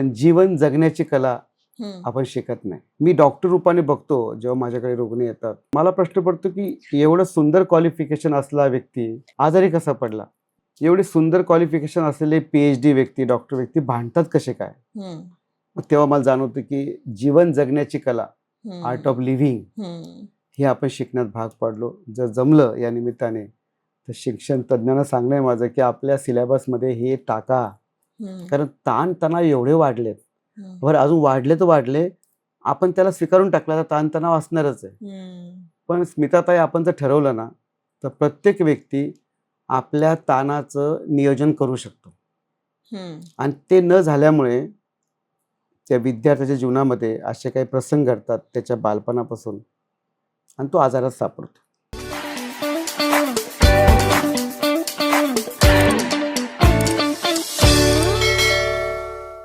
पण जीवन जगण्याची कला हम्म. आपण शिकत नाही. मी डॉक्टर रूपाने बघतो जेव्हा माझ्याकडे रुग्ण येतात, मला प्रश्न पडतो की एवढं सुंदर क्वालिफिकेशन असलेला व्यक्ती आजारी कसा पडला? एवढे सुंदर क्वालिफिकेशन असलेले PhD व्यक्ती, डॉक्टर व्यक्ती भांडतात कसे काय? हम्म. मग तेव्हा मला जाणवतं की जीवन जगण्याची कला, हम्म. आर्ट ऑफ लिव्हिंग, हम्म. हे आपण शिकण्यात भाग पडलो. जर जमलं या निमित्ताने तर शिक्षण तज्ज्ञांना सांगणं आहे माझं की आपल्या सिलेबसमध्ये हे टाका. हम्म. कारण ताणतणाव एवढे वाढलेत. हम्म. बरं अजून वाढले तर वाढले, आपण त्याला स्वीकारून टाकला तर ताणतणाव असणारच आहे. हम्म. पण स्मिताताई, आपण जर ठरवलं ना तर प्रत्येक व्यक्ती आपल्या ताणाचं नियोजन करू शकतो. हम्म. आणि ते न झाल्यामुळे त्या विद्यार्थ्याच्या जीवनामध्ये असे काही प्रसंग घडतात त्याच्या बालपणापासून, आणि तो आजारात सापडतो.